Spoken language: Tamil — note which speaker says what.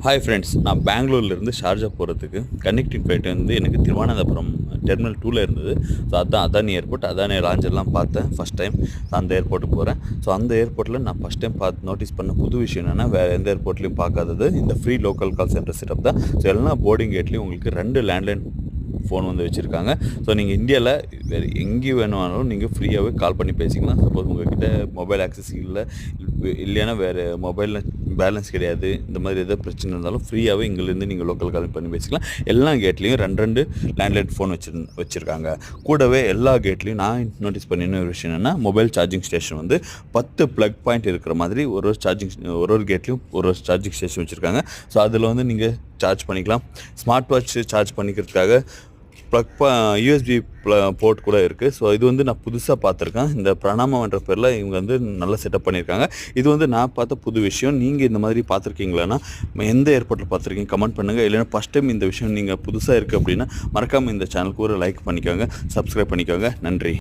Speaker 1: ஹாய் ஃப்ரெண்ட்ஸ், நான் பெங்களூர்லேருந்து ஷார்ஜா போகிறதுக்கு கனெக்டிங் ஃப்ளைட் வந்து எனக்கு திருவனந்தபுரம் டெர்மினல் 2ல் இருந்தது. ஸோ அதுதான் அதானி ஏர்போர்ட். அதானி லாஞ்செல்லாம் பார்த்தேன் ஃபஸ்ட் டைம். அந்த ஏர்போர்ட்டுக்கு போகிறேன். ஸோ அந்த ஏர்போர்ட்டில் நான் ஃபஸ்ட் டைம் நோட்டீஸ் பண்ண புது விஷயம் என்னென்னா, வேறு எந்த ஏர்போர்ட்லேயும் பார்க்காதது இந்த free local call centre setup தான். ஸோ எல்லா போர்டிங் கேட்லேயும் உங்களுக்கு 2 லேண்ட்லைன் ஃபோன் வந்து வச்சுருக்காங்க. ஸோ நீங்கள் இந்தியாவில் வேறு எங்கேயும் வேணுமானாலும் நீங்கள் ஃப்ரீயாகவே கால் பண்ணி பேசிக்கலாம். சப்போஸ் உங்கள்கிட்ட மொபைல் ஆக்சஸ் இல்லைன்னா வேறு மொபைலில் பேலன்ஸ் கிடையாது, இந்த மாதிரி எதாவது பிரச்சனை இருந்தாலும் ஃப்ரீயாகவே இங்கேருந்து நீங்கள் லோக்கல் கால் பண்ணி பேசிக்கலாம். எல்லா கேட்லேயும் 2 லேண்ட்லைன் ஃபோன் வச்சுருக்காங்க. கூடவே எல்லா கேட்லேயும் நான் நோட்டீஸ் பண்ணின ஒரு விஷயம் என்னென்னா, மொபைல் சார்ஜிங் ஸ்டேஷன் வந்து 10 ப்ளக் பாயிண்ட் இருக்கிற மாதிரி ஒரு கேட்லேயும் ஒரு சார்ஜிங் ஸ்டேஷன் வச்சுருக்காங்க. ஸோ அதில் வந்து நீங்கள் சார்ஜ் பண்ணிக்கலாம். ஸ்மார்ட் வாட்ச் சார்ஜ் பண்ணிக்கிறதுக்காக யூஎஸ்பி போர்ட் கூட இருக்குது. ஸோ இது வந்து நான் புதுசாக பார்த்துருக்கேன். இந்த பிரணாமன்ற பேரில் இவங்க வந்து நல்லா செட்டப் பண்ணியிருக்காங்க. இது வந்து நான் பார்த்த புது விஷயம். நீங்கள் இந்த மாதிரி பார்த்துருக்கீங்களான்னா எந்த ஏர்போர்ட்டில் பார்த்துருக்கீங்க கமெண்ட் பண்ணுங்கள். இல்லைன்னா ஃபஸ்ட் டைம் இந்த விஷயம் நீங்கள் புதுசாக இருக்குது அப்படின்னா மறக்காமல் இந்த சேனலுக்கு ஒரு லைக் பண்ணிக்கோங்க, சப்ஸ்கிரைப் பண்ணிக்கோங்க. நன்றி.